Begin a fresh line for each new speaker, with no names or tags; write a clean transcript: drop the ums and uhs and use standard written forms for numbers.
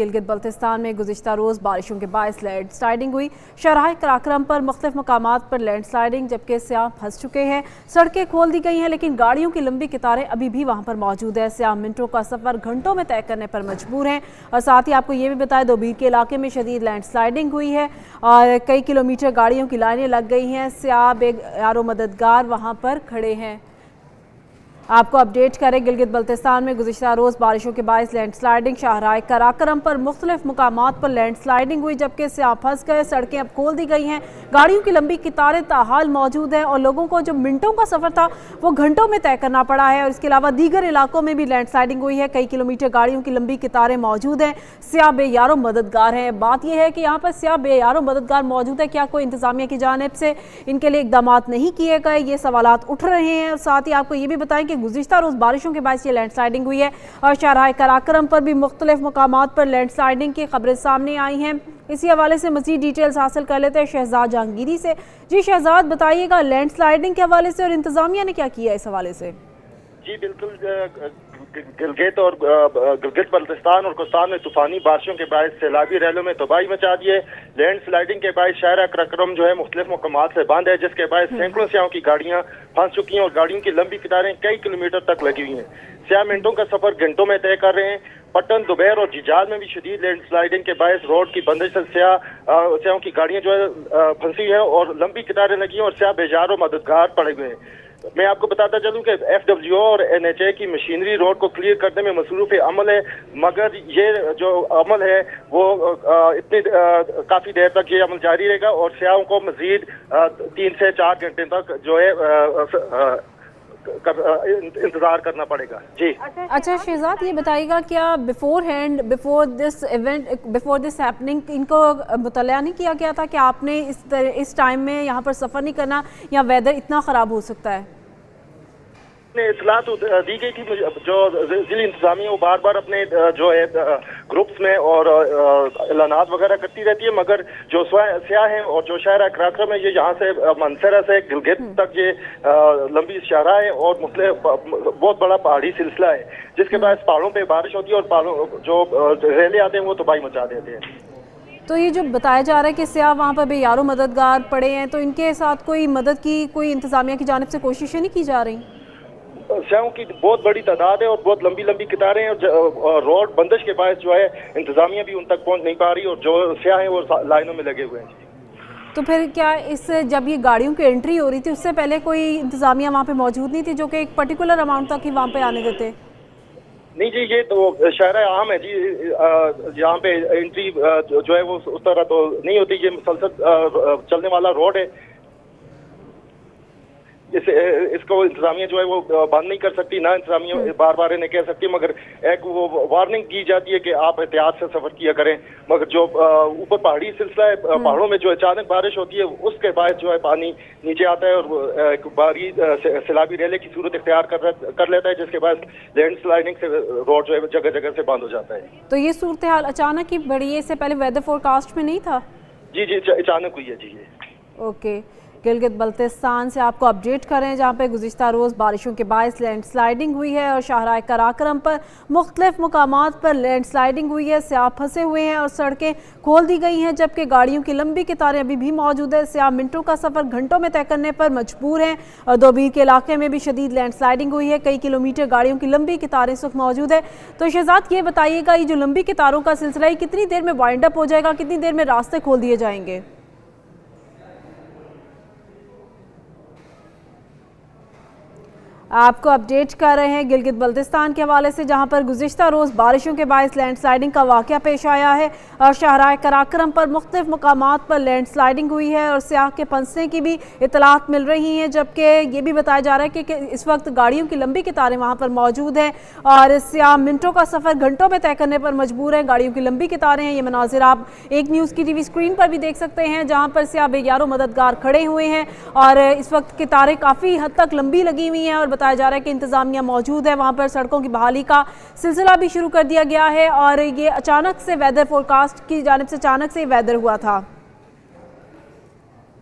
गिलगित बल्तिस्तान में गुज़िश्ता रोज़ बारिशों के बायस लैंड स्लाइडिंग हुई। शाहराह कराक्रम पर मुख्तलिफ मकामात पर लैंड स्लाइडिंग, जबकि स्याह फंस चुके हैं। सड़कें खोल दी गई हैं, लेकिन गाड़ियों की लंबी कतारें अभी भी वहां पर मौजूद है। स्याह मिनटों का सफ़र घंटों में तय करने पर मजबूर हैं। और साथ ही आपको ये भी बताया, दोबीर के इलाके में शदीद लैंड स्लाइडिंग हुई है और कई किलोमीटर गाड़ियों की लाइनें लग गई हैं। स्याह बेयारो मददगार वहाँ पर खड़े हैं। आपको अपडेट करें, गिलगित बल्तिस्तान में गुज़िश्ता रोज़ बारिशों के बायस लैंड स्लाइडिंग, शाहराह कराक्रम पर मुख्तलिफ मकामात पर लैंड स्लाइडिंग हुई, जबकि स्याह फंस गए। सड़कें अब खोल दी गई हैं, गाड़ियों की लंबी कतारें ताहाल मौजूद हैं और लोगों को जो मिनटों का सफ़र था वो घंटों में तय करना पड़ा है। और इसके अलावा दीगर इलाकों में भी लैंड स्लाइडिंग हुई है, कई किलोमीटर गाड़ियों की लंबी कतारें मौजूद हैं। स्याह बेयारो मददगार हैं। बात यह है कि यहाँ पर स्याह बेयारो मददगार मौजूद है, क्या कोई इंतजामिया की जानिब से इनके लिए इकदाम नहीं किए गए, ये सवालात उठ रहे हैं। और साथ ही आपको ये भी बताएं कि गुज़िश्ता रोज़ बारिशों के बाद ये लैंड स्लाइडिंग हुई है और शाहराह कराक्रम पर भी मुख्तलिफ मकामात पर लैंड स्लाइडिंग की खबरें सामने आई हैं। इसी हवाले से मज़ीद डिटेल्स हासिल कर लेते हैं शहजाद जहांगीरी से। जी शहजाद, बताइएगा लैंड स्लाइडिंग के हवाले से और इंतजामिया ने क्या किया इस हवाले से?
जी बिल्कुल, गिलगित बल्तिस्तान और कोस्तान में तूफानी बारिशों के बायस सैलाबी रैलों में तबाही मचा दी है। लैंड स्लाइडिंग के बायस शाहराह कराक्रम जो है मुख्तलिफ मकामात से बंद है, जिसके बायस सैकड़ों स्याहों की गाड़ियां फंस चुकी हैं और गाड़ियों की लंबी कतारें कई किलोमीटर तक लगी हुई हैं। स्याह मिनटों का सफर घंटों में तय कर रहे हैं। पट्टन, दुबैर और जिजाल में भी शदीद लैंड स्लाइडिंग के बायस रोड की बंदिश से स्याहों की गाड़ियां जो है फंसी है और लंबी कतारें लगी हैं और स्याह बेजार और मददगार पड़े हुए हैं। मैं आपको बताता चलूं कि FWO और NHA की मशीनरी रोड को क्लियर करने में मसरूफ अमल है, मगर ये जो अमल है वो इतनी काफ़ी देर तक ये अमल जारी रहेगा और स्याहों को मजीद 3 से 4 घंटे तक जो है इंतजार करना पड़ेगा। जी
अच्छा शहजाद, ये बताइएगा क्या बिफोर दिस हैपनिंग इनको मुतल्ला नहीं किया गया था कि आपने इस टाइम में यहाँ पर सफ़र नहीं करना या वेदर इतना ख़राब हो सकता है?
इतला तो दी गई थी, जो जिला इंतजामिया वो बार बार अपने जो है ग्रुप्स में और ऐलानात वगैरह करती रहती है, मगर जो स्याह हैं और जो शाहराह कराक्रम है ये यहाँ से मंसरा से गिलगित तक ये लंबी शाहराह है और बहुत बड़ा पहाड़ी सिलसिला है, जिसके बाद पहाड़ों पे बारिश होती है और पहाड़ों जो रेले आते हैं वो तबाही मचा देते हैं।
तो ये जो बताया जा रहा है कि स्याह वहाँ पर बेयारो मददगार पड़े हैं, तो इनके साथ कोई मदद की कोई इंतजामिया की जानिब से कोशिशें नहीं की जा रही?
स्याहों की बहुत बड़ी तादाद है और बहुत लंबी लंबी कतारें और रोड बंदिश के बायस जो है इंतजामिया भी उन तक पहुंच नहीं पा रही और जो स्याह हैं वो लाइनों में लगे हुए हैं।
तो फिर क्या जब ये गाड़ियों की एंट्री हो रही थी उससे पहले कोई इंतजामिया वहाँ पे मौजूद नहीं थी जो कि एक पर्टिकुलर अमाउंट तक ही वहाँ पे आने देते?
नहीं जी, ये तो शाहराह आम है जी, यहाँ पे एंट्री जो है वो उस तरह तो नहीं होती, ये मुसलसल चलने वाला रोड है, इसको इंतजामिया जो है वो बंद नहीं कर सकती, ना इंतजामिया बार बार इन्हें कह सकती है, मगर एक वो वार्निंग की जाती है कि आप एहतियात से सफर किया करें। मगर जो ऊपर पहाड़ी सिलसिला है, पहाड़ों में जो अचानक बारिश होती है उसके बाद जो है पानी नीचे आता है और एक भारी सैलाबी रेले की सूरत इख्तियार कर लेता है, जिसके बाद लैंड स्लाइडिंग से रोड जो है जगह जगह से बंद हो जाता है।
तो ये सूरत हाल अचानक ही बढ़ी है, इससे पहले वेदर फोरकास्ट में नहीं था?
जी अचानक हुई है जी ये।
ओके, गिलगित बल्तिस्तान से आपको अपडेट करें, जहाँ पे गुज़िश्ता रोज़ बारिशों के बायस लैंड स्लाइडिंग हुई है और शाहराह कराक्रम पर मुख्तलिफ मकामात पर लैंड स्लाइडिंग हुई है। स्याह फंसे हुए हैं और सड़कें खोल दी गई हैं, जबकि गाड़ियों की लंबी कतारें अभी भी मौजूद है। स्याह मिनटों का सफ़र घंटों में तय करने पर मजबूर हैं और दोबीर के इलाके में भी शदीद लैंड स्लाइडिंग हुई है, कई किलोमीटर गाड़ियों की लंबी कतारें इस वक्त मौजूद है। तो शहजाद ये बताइएगा, ये जो लंबी कतारों का सिलसिला है कितनी देर में वाइंड अप हो जाएगा, कितनी देर में रास्ते खोल दिए जाएंगे? आपको अपडेट कर रहे हैं गिलगित बल्तिस्तान के हवाले से, जहां पर गुज़िश्ता रोज़ बारिशों के बायस लैंड स्लाइडिंग का वाक़या पेश आया है और शाहराह कराक्रम पर मुख्तलिफ मकामात पर लैंड स्लाइडिंग हुई है और स्याह के फंसने की भी इतलात मिल रही हैं, जबकि ये भी बताया जा रहा है कि इस वक्त गाड़ियों की लंबी कतारें वहाँ पर मौजूद हैं और स्याह मिनटों का सफ़र घंटों में तय करने पर मजबूर है। गाड़ियों की लंबी कतारें हैं, ये मनाजिर आप एक न्यूज़ की TV स्क्रीन पर भी देख सकते हैं, जहाँ पर स्याह बेयारो मददगार खड़े हुए हैं और इस वक्त कतारें काफ़ी हद तक लंबी लगी हुई हैं और बताया जा रहा है कि इंतजामिया मौजूद है, वहां पर सड़कों की बहाली का सिलसिला भी शुरू कर दिया गया है और ये अचानक से वेदर फोरकास्ट की जानिब से अचानक से वेदर हुआ था।